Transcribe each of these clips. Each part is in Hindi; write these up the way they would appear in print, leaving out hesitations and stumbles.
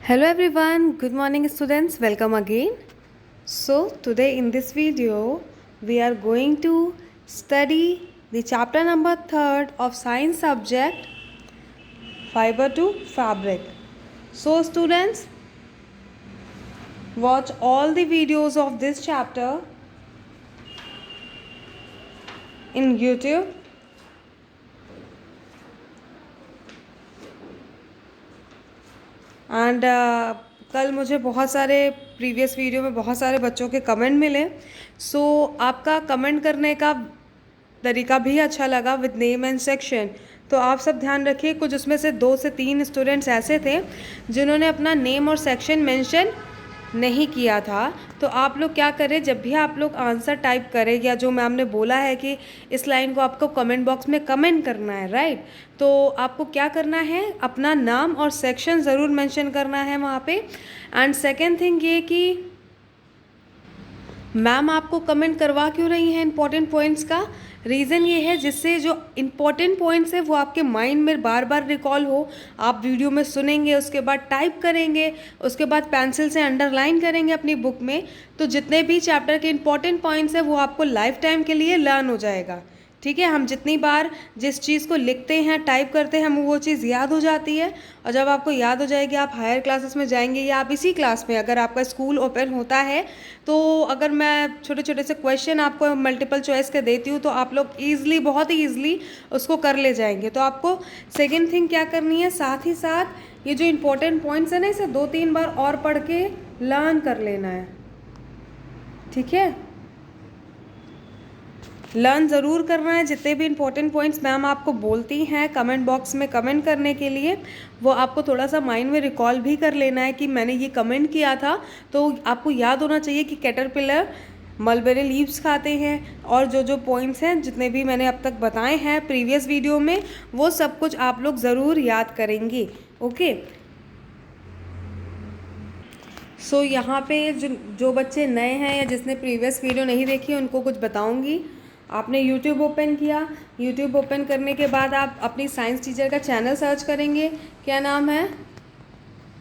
Hello everyone, good morning students, welcome again. So today in this video we are going to study the chapter number 3rd of science subject fiber to fabric. So students, watch all the videos of this chapter in YouTube. And कल मुझे बहुत सारे प्रीवियस वीडियो में बहुत सारे बच्चों के कमेंट मिले। सो आपका कमेंट करने का तरीका भी अच्छा लगा विद नेम एंड सेक्शन। तो आप सब ध्यान रखिए, कुछ उसमें से 2 से 3 स्टूडेंट्स ऐसे थे जिन्होंने अपना नेम और सेक्शन मेंशन नहीं किया था। तो आप लोग क्या करें, जब भी आप लोग आंसर टाइप करें या जो मैम ने बोला है कि इस लाइन को आपको कमेंट बॉक्स में कमेंट करना है, राइट, तो आपको क्या करना है, अपना नाम और सेक्शन ज़रूर मेंशन करना है वहाँ पे। एंड सेकेंड थिंग ये कि मैम आपको कमेंट करवा क्यों रही हैं इंपॉर्टेंट पॉइंट्स का रीज़न ये है जिससे जो इम्पॉर्टेंट पॉइंट्स है वो आपके माइंड में बार बार रिकॉल हो। आप वीडियो में सुनेंगे, उसके बाद टाइप करेंगे, उसके बाद पेंसिल से अंडरलाइन करेंगे अपनी बुक में, तो जितने भी चैप्टर के इम्पॉर्टेंट पॉइंट्स हैं वो आपको लाइफ टाइम के लिए लर्न हो जाएगा। ठीक है, हम जितनी बार जिस चीज़ को लिखते हैं, टाइप करते हैं, हमें वो चीज़ याद हो जाती है। और जब आपको याद हो जाएगी, आप हायर क्लासेस में जाएंगे या आप इसी क्लास में अगर आपका स्कूल ओपन होता है, तो अगर मैं छोटे छोटे से क्वेश्चन आपको मल्टीपल चॉइस के देती हूँ तो आप लोग ईजिली, बहुत ही ईजिली उसको कर ले जाएंगे। तो आपको सेकेंड थिंग क्या करनी है, साथ ही साथ ये जो इम्पोर्टेंट पॉइंट्स है ना, इसे 2-3 बार और पढ़ के लर्न कर लेना है। ठीक है, लर्न ज़रूर करना है। जितने भी इंपॉर्टेंट पॉइंट्स मैम आपको बोलती हैं कमेंट बॉक्स में कमेंट करने के लिए, वो आपको थोड़ा सा माइंड में रिकॉल भी कर लेना है कि मैंने ये कमेंट किया था। तो आपको याद होना चाहिए कि कैटरपिलर मलबेरी लीव्स खाते हैं, और जो जो पॉइंट्स हैं जितने भी मैंने अब तक बताए हैं प्रीवियस वीडियो में, वो सब कुछ आप लोग ज़रूर याद करेंगे। ओके, सो यहाँ पे जो बच्चे नए हैं या जिसने प्रीवियस वीडियो नहीं देखी उनको कुछ बताऊँगी। आपने यूट्यूब ओपन किया, यूट्यूब ओपन करने के बाद आप अपनी साइंस टीचर का चैनल सर्च करेंगे। क्या नाम है,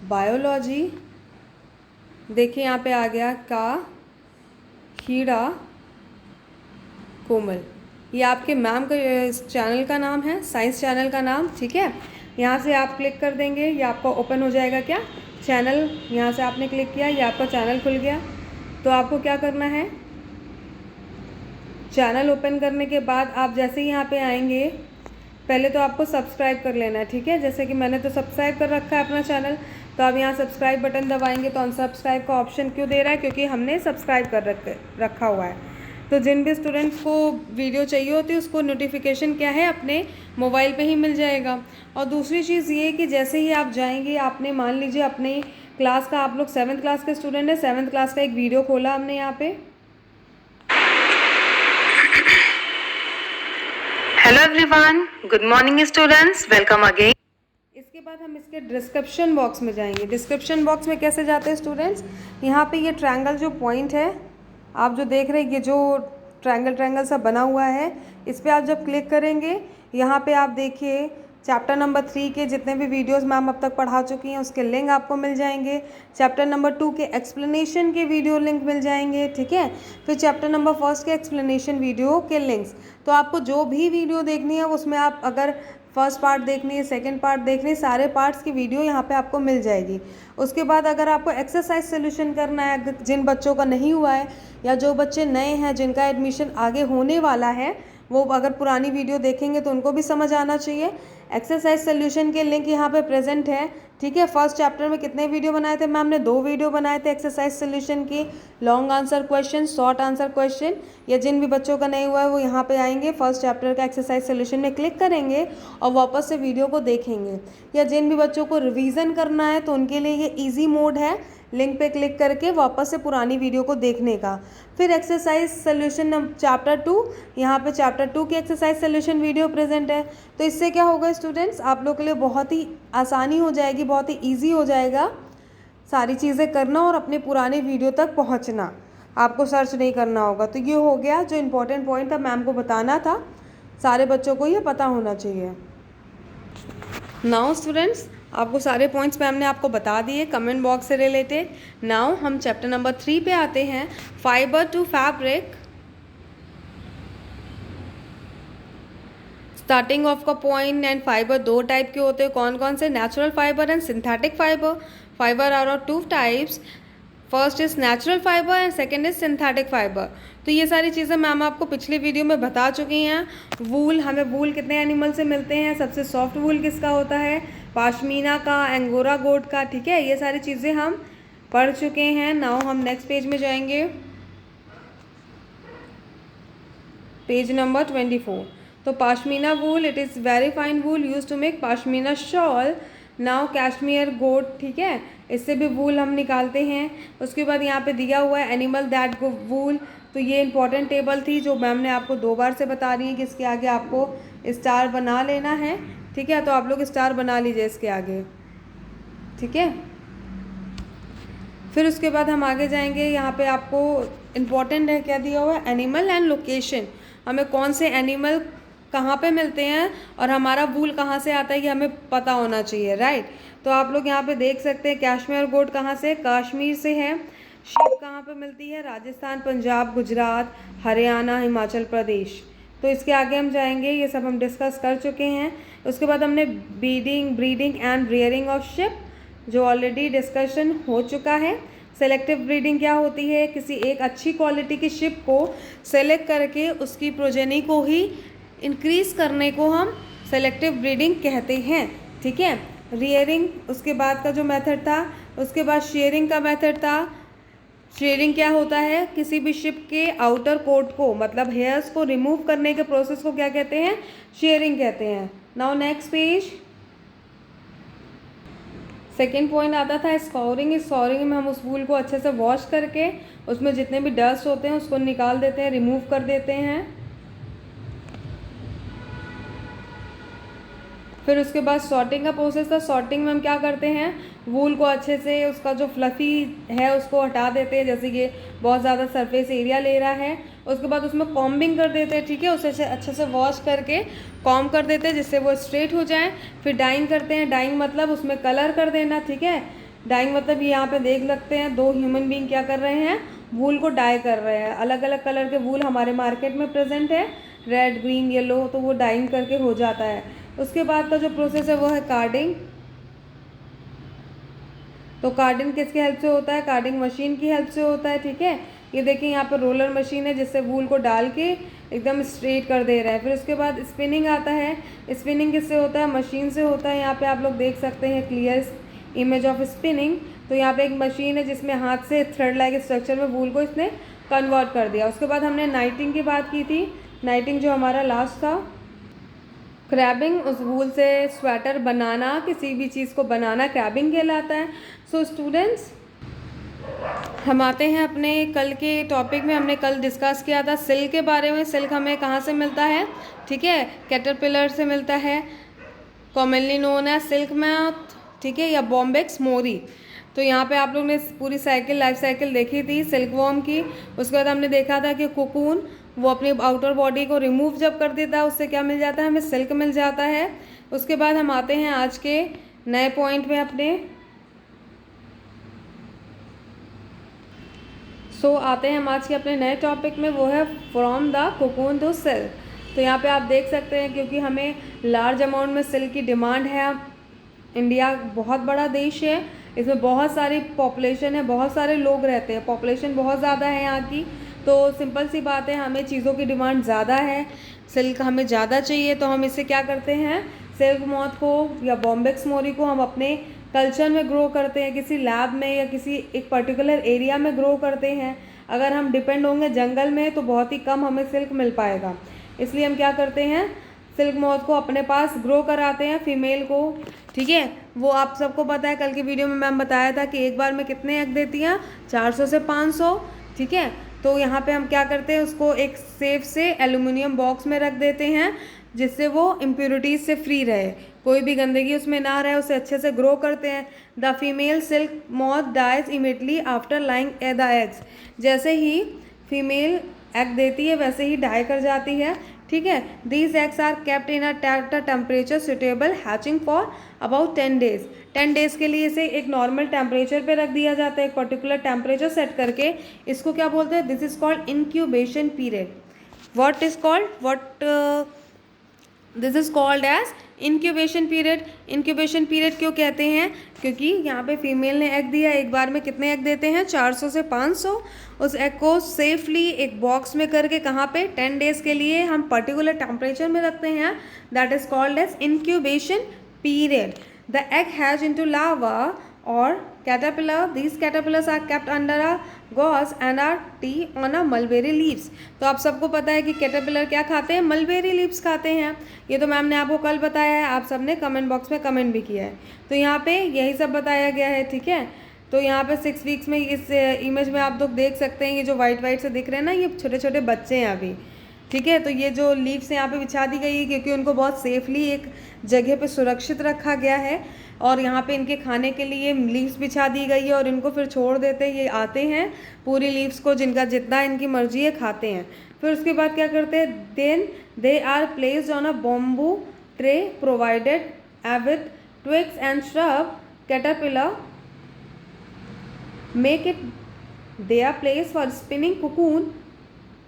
बायोलॉजी। देखिए यहाँ पे आ गया का कीड़ा कोमल, ये आपके मैम का चैनल का नाम है, साइंस चैनल का नाम। ठीक है, यहाँ से आप क्लिक कर देंगे, ये आपका ओपन हो जाएगा क्या चैनल। यहाँ से आपने क्लिक किया, ये आपका चैनल खुल गया। तो आपको क्या करना है, चैनल ओपन करने के बाद आप जैसे ही यहाँ पे आएंगे, पहले तो आपको सब्सक्राइब कर लेना है। ठीक है, जैसे कि मैंने तो सब्सक्राइब कर रखा है अपना चैनल, तो आप यहाँ सब्सक्राइब बटन दबाएंगे तो अनसब्सक्राइब का ऑप्शन क्यों दे रहा है, क्योंकि हमने सब्सक्राइब कर रखा हुआ है। तो जिन भी स्टूडेंट्स को वीडियो चाहिए होती है उसको नोटिफिकेशन क्या है, अपने मोबाइल पे ही मिल जाएगा। और दूसरी चीज़ ये कि जैसे ही आप जाएंगे, आपने मान लीजिए अपने क्लास का, आप लोग 7th क्लास के स्टूडेंट है, 7th क्लास का एक वीडियो खोला हमने यहाँ पे। Hello everyone, good morning students, welcome again. इसके बाद हम इसके डिस्क्रिप्शन बॉक्स में जाएंगे। डिस्क्रिप्शन बॉक्स में कैसे जाते हैं स्टूडेंट्स, यहाँ पे ये ट्रायंगल जो पॉइंट है आप जो देख रहे हैं, ये जो ट्रायंगल सा बना हुआ है, इस पर आप जब क्लिक करेंगे, यहाँ पे आप देखिए चैप्टर नंबर 3 के जितने भी वीडियोस मैम अब तक पढ़ा चुकी हैं उसके लिंक आपको मिल जाएंगे। चैप्टर नंबर 2 के एक्सप्लेनेशन के वीडियो लिंक मिल जाएंगे। ठीक है, फिर चैप्टर नंबर 1 के एक्सप्लेनेशन वीडियो के लिंक्स। तो आपको जो भी वीडियो देखनी है उसमें आप अगर फर्स्ट पार्ट देखनी है, सेकंड पार्ट देखनी है, सारे पार्ट्स की वीडियो यहाँ पे आपको मिल जाएगी। उसके बाद अगर आपको एक्सरसाइज सोल्यूशन करना है, जिन बच्चों का नहीं हुआ है या जो बच्चे नए हैं जिनका एडमिशन आगे होने वाला है, वो अगर पुरानी वीडियो देखेंगे तो उनको भी समझ आना चाहिए। एक्सरसाइज सोल्यूशन के लिंक यहाँ पे प्रेजेंट है। ठीक है, फर्स्ट चैप्टर में कितने वीडियो बनाए थे मैम ने, 2 वीडियो बनाए थे एक्सरसाइज सोल्यूशन की, long answer question, short answer question. या जिन भी बच्चों का नहीं हुआ है वो यहाँ पे आएंगे, फर्स्ट चैप्टर का एक्सरसाइज सोल्यूशन में क्लिक करेंगे और वापस से वीडियो को देखेंगे। या जिन भी बच्चों को रिवीजन करना है तो उनके लिए ये ईजी मोड है, लिंक पे क्लिक करके वापस से पुरानी वीडियो को देखने का। फिर एक्सरसाइज सोल्यूशन चैप्टर 2, यहाँ पे चैप्टर 2 की एक्सरसाइज सोल्यूशन वीडियो प्रेजेंट है। तो इससे क्या होगा स्टूडेंट्स, आप लोग के लिए बहुत ही आसानी हो जाएगी, बहुत ही ईजी हो जाएगा सारी चीज़ें करना और अपने पुराने वीडियो तक पहुँचना, आपको सर्च नहीं करना होगा। तो ये हो गया जो इम्पोर्टेंट पॉइंट था मैम को बताना था, सारे बच्चों को ये पता होना चाहिए। नाउ स्टूडेंट्स, आपको सारे पॉइंट्स मैम ने आपको बता दिए कमेंट बॉक्स से रिलेटेड। नाउ हम चैप्टर नंबर 3 पे आते हैं, fibre to fabric. Starting off का पॉइंट एंड फाइबर दो टाइप के होते हैं, कौन कौन से? Natural fibre and synthetic fibre. Fibre are of two types, first is natural fibre and second is synthetic fibre. तो ये सारी चीज़ें मैम आपको पिछली वीडियो में बता चुकी हैं। वूल, हमें वूल कितने एनिमल से मिलते हैं? सबसे सॉफ्ट वूल किसका होता है? पाशमीना का, एंगोरा गोट का, ठीक है। ये सारी चीज़ें हम पढ़ चुके हैं। नाउ हम नेक्स्ट पेज में जाएंगे, पेज नंबर 24। तो pashmina wool, it is very fine wool use to make pashmina shawl. Now cashmere goat, ठीक है, इससे भी वूल हम निकालते हैं। उसके बाद यहाँ पे दिया हुआ है एनिमल दैट गो वूल। तो ये इंपॉर्टेंट टेबल थी जो मैम ने आपको 2 बार से बता रही है कि इसके आगे आपको स्टार बना लेना है, ठीक है। तो आप लोग स्टार बना लीजिए इसके आगे, ठीक है। फिर उसके बाद हम आगे जाएंगे, यहाँ पे आपको इम्पॉर्टेंट है क्या दिया हुआ है? Animal and location. हमें कौन से एनिमल कहाँ पे मिलते हैं और हमारा वूल कहाँ से आता है ये हमें पता होना चाहिए, राइट। तो आप लोग यहाँ पे देख सकते हैं कैश्मीर गोट कहाँ से? कश्मीर से है। शीप कहाँ पे मिलती है? राजस्थान, पंजाब, गुजरात, हरियाणा, हिमाचल प्रदेश। तो इसके आगे हम जाएंगे, ये सब हम डिस्कस कर चुके हैं। उसके बाद हमने breeding and rearing of ship, जो ऑलरेडी डिस्कशन हो चुका है। सेलेक्टिव ब्रीडिंग क्या होती है? किसी एक अच्छी क्वालिटी की शिप को सेलेक्ट करके उसकी प्रोजेनी को ही इंक्रीज़ करने को हम सेलेक्टिव ब्रीडिंग कहते हैं, ठीक है। रियरिंग उसके बाद का जो मेथड था। उसके बाद शेयरिंग का मेथड था। शेयरिंग क्या होता है? किसी भी शिप के आउटर कोट को, मतलब हेयर्स को रिमूव करने के प्रोसेस को क्या कहते हैं? शेयरिंग कहते हैं। Now next page, second point आता था स्कोरिंग। इस स्कोरिंग में हम उस वूल को अच्छे से वॉश करके उसमें जितने भी डस्ट होते हैं उसको निकाल देते हैं, रिमूव कर देते हैं। फिर उसके बाद सॉर्टिंग का प्रोसेस था। सॉर्टिंग में हम क्या करते हैं? वूल को अच्छे से, उसका जो फ्लफ़ी है उसको हटा देते हैं, जैसे कि बहुत ज़्यादा सरफेस एरिया ले रहा है। उसके बाद उसमें कॉम्बिंग कर देते हैं, ठीक है, उसे अच्छे से वॉश करके कॉम कर देते हैं जिससे वो स्ट्रेट हो जाए। फिर डाइंग करते हैं। डाइंग मतलब उसमें कलर कर देना, ठीक है। डाइंग मतलब यहाँ पे देख सकते हैं 2 ह्यूमन बींग क्या कर रहे हैं? वूल को डाई कर रहे हैं। अलग अलग कलर के वूल हमारे मार्केट में प्रेजेंट है, रेड, ग्रीन, येलो, तो वो डाइंग करके हो जाता है। उसके बाद का जो प्रोसेस है वो है कार्डिंग। तो कार्डिंग किसकी हेल्प से होता है? कार्डिंग मशीन की हेल्प से होता है, ठीक है। ये देखिए यहाँ पर रोलर मशीन है जिससे वूल को डाल के एकदम स्ट्रेट कर दे रहा है। फिर उसके बाद स्पिनिंग आता है। स्पिनिंग किससे होता है? मशीन से होता है। यहाँ पे आप लोग देख सकते हैं क्लियर इमेज ऑफ स्पिनिंग। तो यहाँ पे एक मशीन है जिसमें हाथ से थ्रेड लाइक स्ट्रक्चर में वूल को इसने कन्वर्ट कर दिया। उसके बाद हमने नाइटिंग की बात की थी। नाइटिंग जो हमारा लास्ट था। क्रैबिंग, उस वूल से स्वेटर बनाना, किसी भी चीज़ को बनाना क्रैबिंग कहलाता है। सो स्टूडेंट्स, हम आते हैं अपने कल के टॉपिक में। हमने कल डिस्कस किया था सिल्क के बारे में। सिल्क हमें कहाँ से मिलता है? ठीक है, कैटरपिलर से मिलता है, कॉमनली नोन है सिल्क मॉथ, ठीक है, या बॉम्बेक्स मोरी। तो यहाँ पे आप लोग ने पूरी साइकिल, लाइफ साइकिल देखी थी सिल्क वॉर्म की। उसके बाद हमने देखा था कि कोकून वो अपनी आउटर बॉडी को रिमूव जब कर देता है उससे क्या मिल जाता है? हमें सिल्क मिल जाता है। उसके बाद हम आते हैं आज के नए पॉइंट में अपने। आते हैं हम आज के अपने नए टॉपिक में, वो है from the cocoon to silk. तो यहाँ पे आप देख सकते हैं क्योंकि हमें लार्ज अमाउंट में सिल्क की डिमांड है। इंडिया बहुत बड़ा देश है, इसमें बहुत सारी पॉपुलेशन है, बहुत सारे लोग रहते हैं, पॉपुलेशन बहुत ज़्यादा है यहाँ की। तो सिंपल सी बात है, हमें चीज़ों की डिमांड ज़्यादा है, सिल्क हमें ज़्यादा चाहिए। तो हम इससे क्या करते हैं? सिल्क मॉथ को या बॉम्बेक्स मोरी को हम अपने कल्चर में ग्रो करते हैं, किसी लैब में या किसी एक पर्टिकुलर एरिया में ग्रो करते हैं। अगर हम डिपेंड होंगे जंगल में तो बहुत ही कम हमें सिल्क मिल पाएगा। इसलिए हम क्या करते हैं? सिल्क मॉथ को अपने पास ग्रो कराते हैं, फीमेल को, ठीक है। वो आप सबको पता है, कल की वीडियो में मैम बताया था कि एक बार में कितने एग देती हैं? 400 से 500, ठीक है। तो यहाँ पे हम क्या करते हैं? उसको एक सेफ से एल्युमिनियम बॉक्स में रख देते हैं जिससे वो इम्प्योरिटीज़ से फ्री रहे, कोई भी गंदगी उसमें ना रहे, उसे अच्छे से ग्रो करते हैं। The female silk moth dies immediately after laying the eggs. जैसे ही फीमेल एग देती है वैसे ही डाई कर जाती है, ठीक है। These eggs are kept in a temperature suitable hatching for about 10 days। 10 days के लिए इसे एक नॉर्मल टेम्परेचर पे रख दिया जाता है, एक पर्टिकुलर टेम्परेचर सेट करके। इसको क्या बोलते हैं? This is called incubation period. What is called this is called as incubation period. Incubation period क्यों कहते हैं? क्योंकि यहाँ पे फीमेल ने एग दिया, एक बार में कितने एग देते हैं? 400 से 500। उस एग को सेफली एक बॉक्स में करके कहाँ पे 10 डेज़ के लिए हम पर्टिकुलर टेम्परेचर में रखते हैं, that is called as incubation period. The egg has into larva और caterpillar. These caterpillars are kept under a gauze and are tea on a mulberry leaves. तो आप सबको पता है कि कैटरपिलर क्या खाते हैं? मलबेरी लीव्स खाते हैं। ये तो मैम ने आपको कल बताया है, आप सबने कमेंट बॉक्स में कमेंट भी किया है। तो यहाँ पे यही सब बताया गया है, ठीक है। तो यहाँ पे 6 वीक्स में इस इमेज में आप लोग देख सकते हैं, ये जो वाइट वाइट से दिख रहे हैं ना, ये छोटे छोटे बच्चे हैं अभी, ठीक है। तो ये जो लीव्स यहाँ पे बिछा दी गई है क्योंकि उनको बहुत सेफली एक जगह पे सुरक्षित रखा गया है, और यहाँ पे इनके खाने के लिए लीव्स बिछा दी गई है और इनको फिर छोड़ देते हैं। ये आते हैं पूरी लीव्स को, जिनका जितना इनकी मर्जी है खाते हैं। फिर उसके बाद क्या करते हैं? Then they are placed on a bamboo tray provided with twigs and shrub. Caterpillar make it their place for spinning cocoon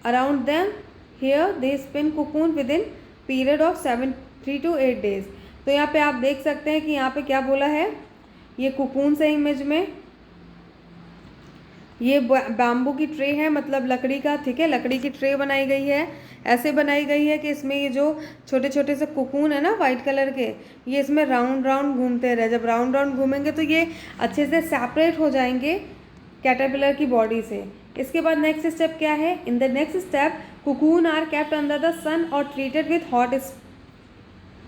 around them. Here they spin cocoon within period of 3 to 8 days. तो यहाँ पे आप देख सकते हैं कि यहाँ पे क्या बोला है, ये कुकून से इमेज में, ये बैम्बू की ट्रे है, मतलब लकड़ी का, ठीक है, लकड़ी की ट्रे बनाई गई है। ऐसे बनाई गई है कि इसमें ये जो छोटे छोटे से कुकून है ना वाइट कलर के, ये इसमें राउंड राउंड घूमते रहे। जब राउंड राउंड घूमेंगे तो ये अच्छे से सेपरेट हो जाएंगे कैटरपिलर की बॉडी से। इसके बाद नेक्स्ट स्टेप क्या है? In the next step cocoon are kept under the sun और treated with hot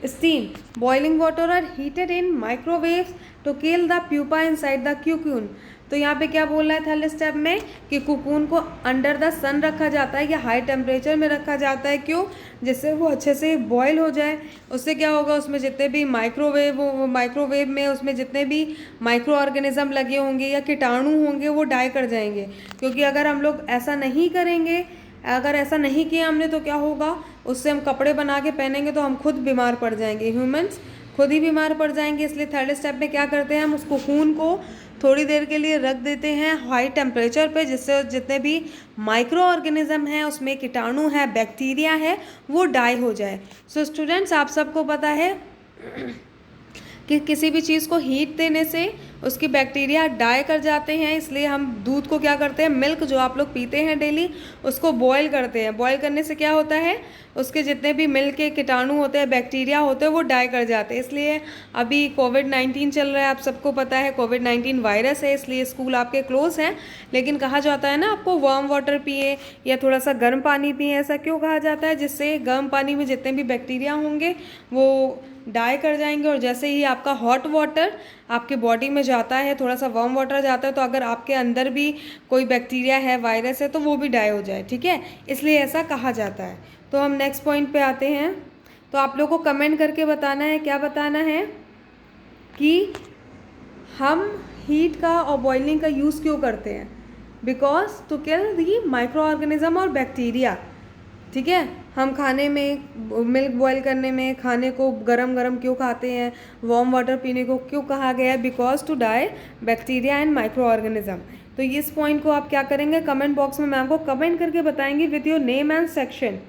steam. Boiling water are heated in microwaves to kill the pupa inside the cocoon. तो यहाँ पे क्या बोल रहा है थर्ड स्टेप में कि कुकून को अंडर द सन रखा जाता है या हाई टेम्परेचर में रखा जाता है। क्यों? जिससे वो अच्छे से बॉयल हो जाए। उससे क्या होगा, उसमें जितने भी माइक्रोवेव में उसमें जितने भी माइक्रो ऑर्गेनिज्म लगे होंगे या कीटाणु होंगे वो डाई कर जाएंगे। क्योंकि अगर हम लोग ऐसा नहीं करेंगे, अगर ऐसा नहीं किया हमने, तो क्या होगा, उससे हम कपड़े बना के पहनेंगे तो हम खुद बीमार पड़ जाएंगे, ह्यूमंस खुद ही बीमार पड़ जाएंगे। इसलिए थर्ड स्टेप में क्या करते हैं, हम उस कोकून को थोड़ी देर के लिए रख देते हैं हाई टेम्परेचर पे, जिससे जितने भी माइक्रो ऑर्गेनिज्म हैं, उसमें कीटाणु है, बैक्टीरिया है, वो डाई हो जाए। सो स्टूडेंट्स, आप सबको पता है कि किसी भी चीज़ को हीट देने से उसकी बैक्टीरिया डाई कर जाते हैं। इसलिए हम दूध को क्या करते हैं, मिल्क जो आप लोग पीते हैं डेली, उसको बॉयल करते हैं। बॉयल करने से क्या होता है, उसके जितने भी मिल्क के कीटाणु होते हैं, बैक्टीरिया होते हैं, वो डाई कर जाते हैं। इसलिए अभी कोविड-19 चल रहा है, आप सबको पता है कोविड-19 वायरस है, इसलिए स्कूल आपके क्लोज हैं। लेकिन कहा जाता है ना आपको वार्म वाटर पिए या थोड़ा सा गर्म पानी पिए। ऐसा क्यों कहा जाता है? जिससे गर्म पानी में जितने भी बैक्टीरिया होंगे वो डाई कर जाएंगे, और जैसे ही आपका हॉट वाटर आपके बॉडी में जाता है, थोड़ा सा वार्म वाटर जाता है, तो अगर आपके अंदर भी कोई बैक्टीरिया है, वायरस है, तो वो भी डाई हो जाए, ठीक है। इसलिए ऐसा कहा जाता है। तो हम नेक्स्ट पॉइंट पे आते हैं। तो आप लोगों को कमेंट करके बताना है, क्या बताना है कि हम हीट का और बॉइलिंग का यूज़ क्यों करते हैं। Because to kill the microorganism और बैक्टीरिया, ठीक है। हम खाने में, मिल्क बॉयल करने में खाने को गरम गरम क्यों खाते हैं, वार्म वाटर पीने को क्यों कहा गया है, because to die bacteria and microorganism. तो इस पॉइंट को आप क्या करेंगे, कमेंट बॉक्स में मैम को कमेंट करके बताएंगे with your name and section,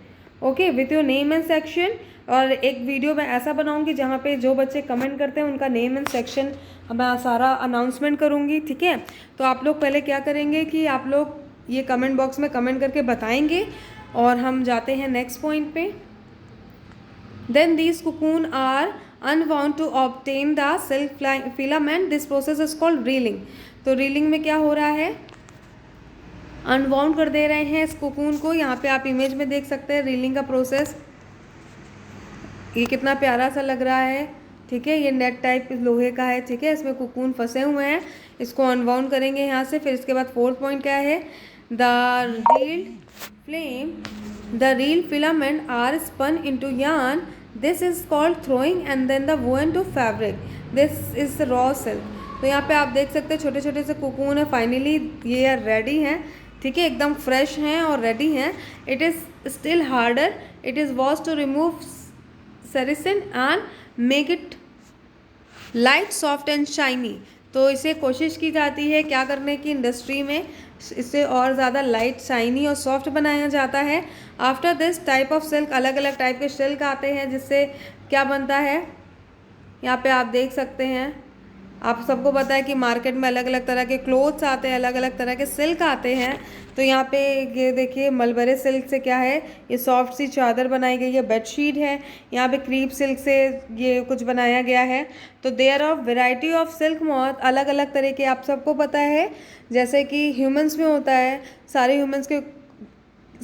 okay, with your name and section. और एक वीडियो मैं ऐसा बनाऊंगी जहाँ पे जो बच्चे कमेंट करते हैं उनका नेम एंड सेक्शन मैं सारा अनाउंसमेंट करूँगी, ठीक है। तो आप लोग पहले क्या करेंगे कि आप लोग ये कमेंट बॉक्स में कमेंट करके बताएंगे, और हम जाते हैं नेक्स्ट पॉइंट पे। Then these cocoon are unwound to obtain the silk filament, this process is called reeling. तो रीलिंग में क्या हो रहा है, अनवाउंड कर दे रहे हैं इस कुकून को। यहाँ पे आप इमेज में देख सकते हैं रीलिंग का प्रोसेस, ये कितना प्यारा सा लग रहा है, ठीक है। ये नेट टाइप लोहे का है, ठीक है, इसमें कुकून फंसे हुए हैं, इसको अनवाउंड करेंगे यहाँ से। फिर इसके बाद फोर्थ पॉइंट क्या है, the reel filament are spun into yarn, this is called throwing, and then the woven to fabric, this is the raw silk। तो यहाँ पे आप देख सकते हैं छोटे छोटे से कुकून है, फाइनली ये रेडी हैं, ठीक है, एकदम फ्रेश हैं और रेडी हैं। It is still harder, it is wash to remove sericin and make it light, soft and shiny. तो इसे कोशिश की जाती है क्या करने की, इंडस्ट्री में इसे और ज़्यादा लाइट, शाइनी और सॉफ्ट बनाया जाता है। After this type of silk, अलग अलग टाइप के सिल्क आते हैं जिससे क्या बनता है, यहाँ पे आप देख सकते हैं। आप सबको पता है कि मार्केट में अलग अलग तरह के क्लोथ्स आते हैं, अलग अलग तरह के सिल्क आते हैं। तो यहाँ पे ये देखिए मलबरी सिल्क से क्या है, ये सॉफ्ट सी चादर बनाई गई है, बेडशीट है। यहाँ पे क्रीप सिल्क से ये कुछ बनाया गया है। तो there of variety of silk moth, अलग अलग तरह के, आप सबको पता है जैसे कि ह्यूमंस में होता है, सारे ह्यूमंस के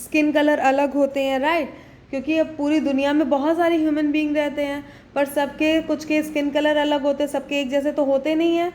स्किन कलर अलग होते हैं, राइट, क्योंकि अब पूरी दुनिया में बहुत सारे ह्यूमन बीइंग रहते हैं, पर सबके कुछ के स्किन कलर अलग होते हैं, सबके एक जैसे तो होते नहीं हैं,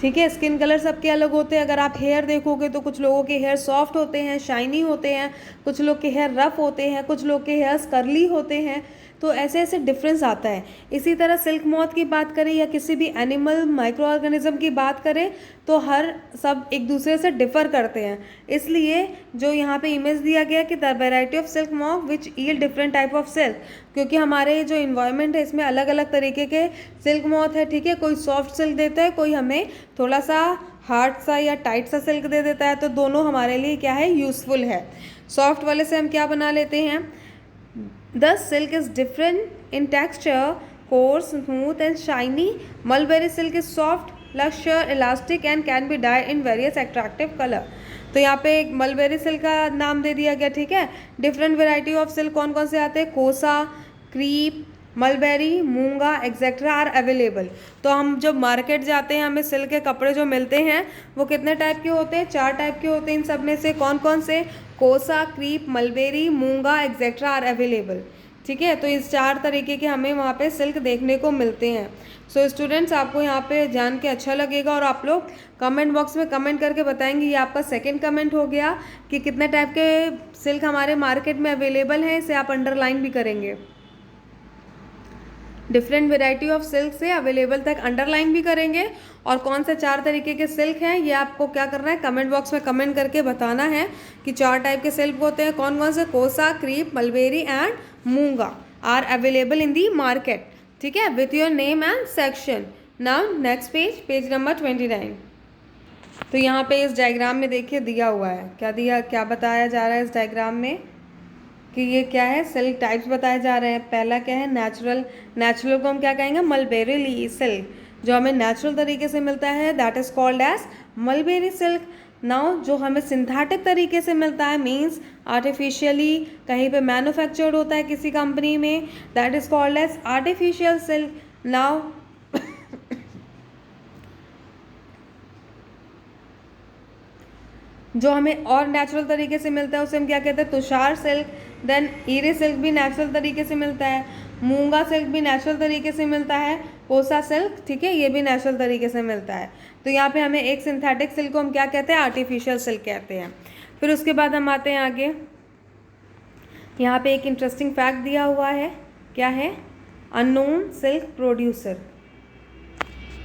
ठीक है। स्किन कलर सबके अलग होते हैं। अगर आप हेयर देखोगे तो कुछ लोगों के हेयर सॉफ्ट होते हैं, शाइनी होते हैं, कुछ लोग के हेयर रफ होते हैं, कुछ लोग के हेयर्स कर्ली होते हैं। तो ऐसे ऐसे डिफरेंस आता है। इसी तरह सिल्क मॉथ की बात करें या किसी भी एनिमल माइक्रो ऑर्गेनिज्म की बात करें तो हर सब एक दूसरे से डिफर करते हैं। इसलिए जो यहाँ पे इमेज दिया गया कि the variety of silk moth which yield different type of silk, क्योंकि हमारे जो इन्वायरमेंट है इसमें अलग अलग तरीके के सिल्क मॉथ है, ठीक है। कोई सॉफ्ट सिल्क देता है, कोई हमें थोड़ा सा हार्ड सा या टाइट सा सिल्क दे देता है। तो दोनों हमारे लिए क्या है, यूज़फुल है। सॉफ्ट वाले से हम क्या बना लेते हैं, The silk is different in texture, coarse, smooth and shiny. Mulberry silk is soft, luxurious, elastic and can be dyed in various attractive color. तो यहाँ पे एक मलबेरी सिल्क का नाम दे दिया गया, ठीक है। डिफरेंट वेराइटी ऑफ सिल्क कौन कौन से आते हैं, कोसा, क्रीप, मलबेरी, मूंगा एक्सेट्रा आर अवेलेबल। तो हम जब मार्केट जाते हैं हमें सिल्क के कपड़े जो मिलते हैं वो कितने टाइप के होते हैं, 4 टाइप के होते हैं। इन सब में से कौन कौन से, कोसा, क्रीप, मलबेरी, मूंगा एक्सेट्रा आर अवेलेबल, ठीक है। तो इस 4 तरीके के हमें वहाँ पे सिल्क देखने को मिलते हैं। सो स्टूडेंट्स, आपको यहाँ पे जान के अच्छा लगेगा और आप लोग कमेंट बॉक्स में कमेंट करके बताएंगे। ये आपका सेकंड कमेंट हो गया कि कितने टाइप के सिल्क हमारे मार्केट में अवेलेबल हैं, इसे आप अंडरलाइन भी करेंगे। डिफरेंट वेराइटी ऑफ सिल्क से अवेलेबल तक अंडरलाइन भी करेंगे। और कौन से 4 तरीके के सिल्क हैं ये आपको क्या करना है, कमेंट बॉक्स में कमेंट करके बताना है कि 4 टाइप के सिल्क होते हैं कौन कौन से। Kosa, crepe, mulberry and muga are available in the market, ठीक है, with your name and section. Now next page, page number 29। तो यहाँ पे इस डायग्राम में देखिए दिया हुआ है, क्या बताया जा रहा है इस डायग्राम में कि ये क्या है, सिल्क टाइप्स बताए जा रहे हैं। पहला क्या है, नेचुरल। नेचुरल को हम क्या कहेंगे, मलबेरी सिल्क, जो हमें नेचुरल तरीके से मिलता है that is called as mulberry silk. Now जो हमें सिंथेटिक तरीके से मिलता है मीन्स आर्टिफिशियली कहीं पे मैन्युफैक्चर्ड होता है किसी कंपनी में, that is called as artificial silk. Now जो हमें और नेचुरल तरीके से मिलता है उसे हम क्या कहते हैं, तुषार सिल्क। देन ईरे सिल्क भी नेचुरल तरीके से मिलता है, मूंगा सिल्क भी नेचुरल तरीके से मिलता है, कोसा सिल्क, ठीक है, ये भी नेचुरल तरीके से मिलता है। तो यहाँ पे हमें एक सिंथेटिक सिल्क को हम क्या कहते हैं, आर्टिफिशियल सिल्क कहते हैं। फिर उसके बाद हम आते हैं आगे, यहाँ पे एक इंटरेस्टिंग फैक्ट दिया हुआ है, क्या है, unknown silk producer.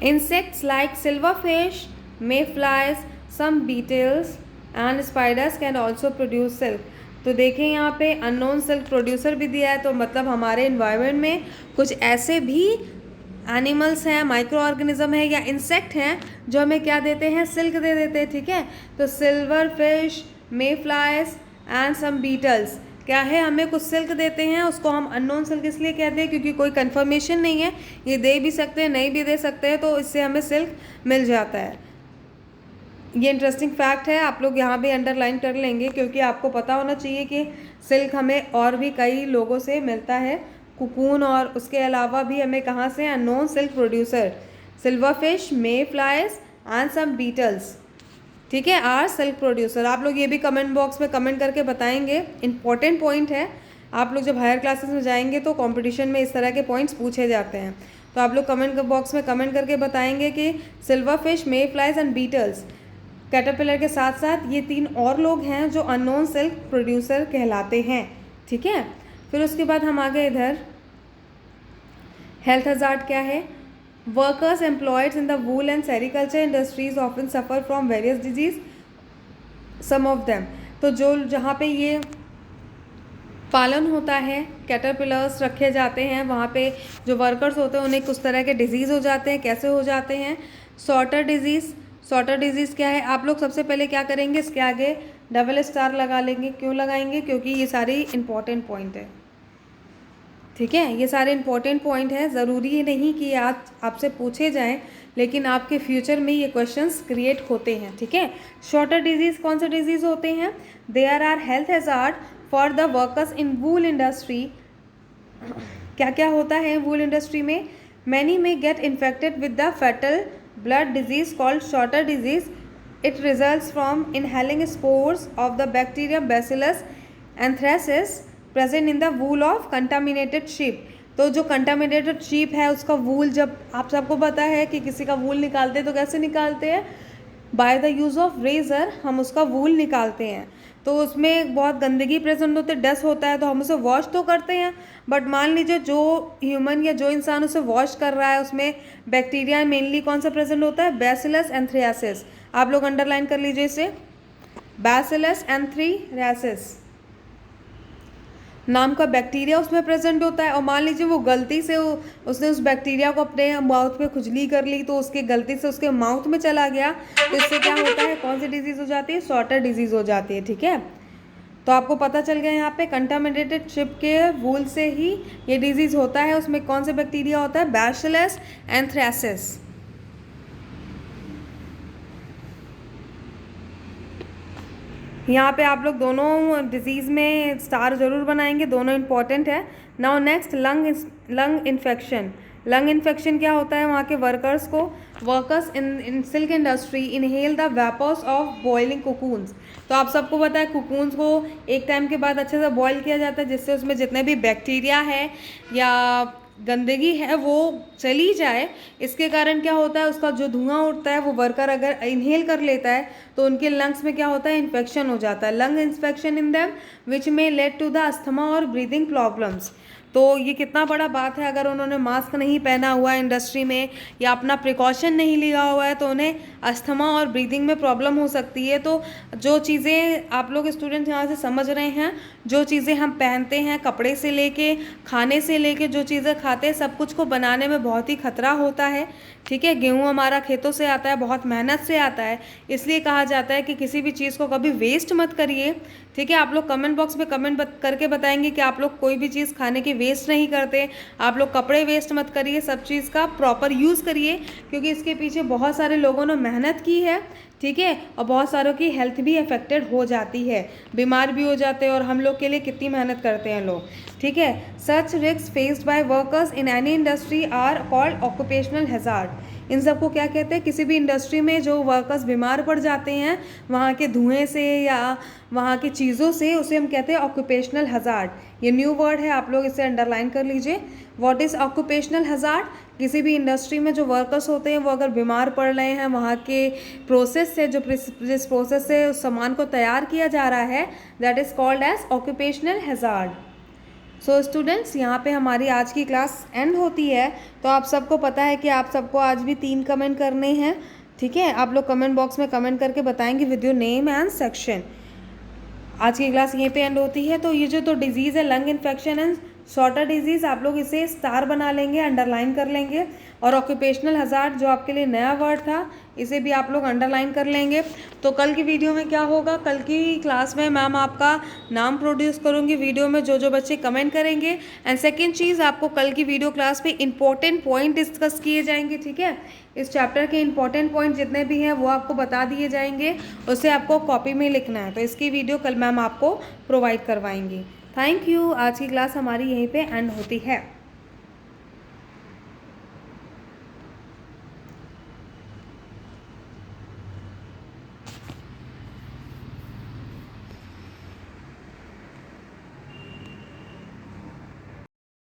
Insects like silverfish, mayflies, some beetles and spiders can also produce silk. तो देखें यहाँ पे अननोन सिल्क प्रोड्यूसर भी दिया है, तो मतलब हमारे इन्वायरमेंट में कुछ ऐसे भी एनिमल्स हैं, माइक्रो ऑर्गेनिज्म है या इंसेक्ट हैं जो हमें क्या देते हैं, सिल्क दे देते हैं, ठीक है। तो silverfish, mayflies and some beetles क्या है, हमें कुछ सिल्क देते हैं, उसको हम अननोन सिल्क इसलिए कहते हैं क्योंकि कोई कंफर्मेशन नहीं है, ये दे भी सकते हैं नहीं भी दे सकते हैं, तो इससे हमें सिल्क मिल जाता है। ये इंटरेस्टिंग फैक्ट है, आप लोग यहाँ भी अंडरलाइन कर लेंगे क्योंकि आपको पता होना चाहिए कि सिल्क हमें और भी कई लोगों से मिलता है, कुकून और उसके अलावा भी हमें कहाँ से, unknown silk producer, silverfish, mayflies and some beetles, ठीक है, आर सिल्क प्रोड्यूसर। आप लोग ये भी कमेंट बॉक्स में कमेंट करके बताएंगे, इंपॉर्टेंट पॉइंट है। आप लोग जब हायर क्लासेस में जाएंगे तो कंपटीशन में इस तरह के पॉइंट्स पूछे जाते हैं, तो आप लोग कमेंट बॉक्स में कमेंट करके बताएंगे कि silverfish, mayflies and beetles, caterpillar के साथ साथ ये 3 और लोग हैं जो अननोन सिल्क प्रोड्यूसर कहलाते हैं, ठीक है। फिर उसके बाद हम आ गए इधर, हेल्थ हजार्ड क्या है, workers employed in the wool and sericulture industries often suffer from various disease, some of them. तो जो जहाँ पे ये पालन होता है, कैटरपिलर्स रखे जाते हैं, वहाँ पे जो वर्कर्स होते हैं उन्हें कुछ तरह के डिजीज़ हो जाते हैं। कैसे हो जाते हैं? Sorter disease. सॉर्टर डिजीज़ क्या है? आप लोग सबसे पहले क्या करेंगे, इसके आगे डबल स्टार लगा लेंगे। क्यों लगाएंगे? क्योंकि ये सारे इंपॉर्टेंट पॉइंट है, ठीक है। ये सारे इंपॉर्टेंट पॉइंट हैं, ज़रूरी नहीं कि आज आपसे पूछे जाएं, लेकिन आपके फ्यूचर में ये क्वेश्चंस क्रिएट होते हैं, ठीक है। शॉर्टर डिजीज़ कौन से डिजीज़ होते हैं? There are health hazard for the workers in wool industry. क्या क्या होता है वूल इंडस्ट्री में? Many men get infected with the fatal blood disease called sorter disease. It results from inhaling spores of the bacteria bacillus anthracis present in the wool of contaminated sheep. तो जो कंटामिनेटेड शीप है उसका वूल, जब आप सबको पता है कि किसी का वूल निकालते हैं तो कैसे निकालते हैं? By the use of razor हम उसका वूल निकालते हैं। तो उसमें बहुत गंदगी प्रेजेंट होती है, डस्ट होता है, तो हम उसे वॉश तो करते हैं, बट मान लीजिए जो ह्यूमन या जो इंसान उसे वॉश कर रहा है उसमें बैक्टीरिया मेनली कौन सा प्रेजेंट होता है? बैसिलस एंथ्रियासिस। आप लोग अंडरलाइन कर लीजिए इसे, बैसिलस एंथ्रियासिस नाम का बैक्टीरिया उसमें प्रेजेंट होता है। और मान लीजिए वो गलती से उसने उस बैक्टीरिया को अपने माउथ पे खुजली कर ली, तो उसके गलती से उसके माउथ में चला गया, तो इससे क्या होता है? कौन सी डिजीज़ हो जाती है? सॉर्टर डिजीज़ हो जाती है, ठीक है। तो आपको पता चल गया यहाँ पे कंटामिनेटेड शिप के वूल से ही ये डिजीज़ होता है। उसमें कौन से बैक्टीरिया होता है? Bacillus anthracis. यहाँ पे आप लोग दोनों डिजीज़ में स्टार ज़रूर बनाएंगे, दोनों इंपॉर्टेंट है। Now next lung infection. Lung infection क्या होता है? वहाँ के workers in silk industry inhale the vapours of boiling cocoons. तो आप सबको पता है कोकून्स को एक टाइम के बाद अच्छे से बॉईल किया जाता है, जिससे उसमें जितने भी बैक्टीरिया है या गंदगी है वो चली जाए। इसके कारण क्या होता है? उसका जो धुआं उठता है वो वर्कर अगर इनहेल कर लेता है तो उनके लंग्स में क्या होता है? इन्फेक्शन हो जाता है। Lung infection in them which में लेड टू द अस्थमा और ब्रीदिंग प्रॉब्लम्स। तो ये कितना बड़ा बात है, अगर उन्होंने मास्क नहीं पहना हुआ है इंडस्ट्री में या अपना प्रिकॉशन नहीं लिया हुआ है तो उन्हें अस्थमा और ब्रीदिंग में प्रॉब्लम हो सकती है। तो जो चीज़ें आप लोग स्टूडेंट्स यहाँ से समझ रहे हैं, जो चीज़ें हम पहनते हैं, कपड़े से लेके खाने से लेके जो चीज़ें खाते हैं, सब कुछ को बनाने में बहुत ही खतरा होता है, ठीक है। गेहूँ हमारा खेतों से आता है, बहुत मेहनत से आता है, इसलिए कहा जाता है कि किसी भी चीज़ को कभी वेस्ट मत करिए, ठीक है। आप लोग कमेंट बॉक्स में कमेंट करके बताएंगे कि आप लोग कोई भी चीज़ खाने की वेस्ट नहीं करते। आप लोग कपड़े वेस्ट मत करिए, सब चीज़ का प्रॉपर यूज़ करिए, क्योंकि इसके पीछे बहुत सारे लोगों ने मेहनत की है, ठीक है। और बहुत सारों की हेल्थ भी अफेक्टेड हो जाती है, बीमार भी हो जाते हैं, और हम लोग के लिए कितनी मेहनत करते हैं लोग, ठीक है। Such risk faced by workers in any industry are called occupational hazard. इन सबको क्या कहते हैं? किसी भी इंडस्ट्री में जो वर्कर्स बीमार पड़ जाते हैं वहाँ के धुएं से या वहाँ की चीज़ों से, उसे हम कहते हैं ऑक्यूपेशनल हैजार्ड। ये न्यू वर्ड है, आप लोग इसे अंडरलाइन कर लीजिए। What is occupational hazard? किसी भी इंडस्ट्री में जो वर्कर्स होते हैं वो अगर बीमार पड़ रहे हैं, वहाँ के प्रोसेस से, जिस प्रोसेस से उस सामान को तैयार किया जा रहा है, that is called as occupational hazard. So students, यहाँ पे हमारी आज की क्लास एंड होती है। तो आप सबको पता है कि आप सबको आज भी 3 कमेंट करने हैं, ठीक है। आप लोग कमेंट बॉक्स में कमेंट करके बताएंगे with your name and section. आज की क्लास यहीं पे एंड होती है। तो ये जो तो डिजीज़ है lung infection and sorter disease, आप लोग इसे स्टार बना लेंगे, अंडरलाइन कर लेंगे। और ऑक्यूपेशनल हज़ार्ड जो आपके लिए नया वर्ड था, इसे भी आप लोग अंडरलाइन कर लेंगे। तो कल की वीडियो में क्या होगा? कल की क्लास में मैम आपका नाम प्रोड्यूस करूँगी वीडियो में, जो बच्चे कमेंट करेंगे। एंड सेकेंड चीज़, आपको कल की वीडियो क्लास में इंपॉर्टेंट पॉइंट डिस्कस किए जाएंगे, ठीक है। इस चैप्टर के इंपॉर्टेंट पॉइंट जितने भी हैं वो आपको बता दिए जाएंगे, उसे आपको कॉपी में लिखना है। तो इसकी वीडियो कल मैम आपको प्रोवाइड करवाएंगी। Thank you. आज की क्लास हमारी यहीं पे एंड होती है।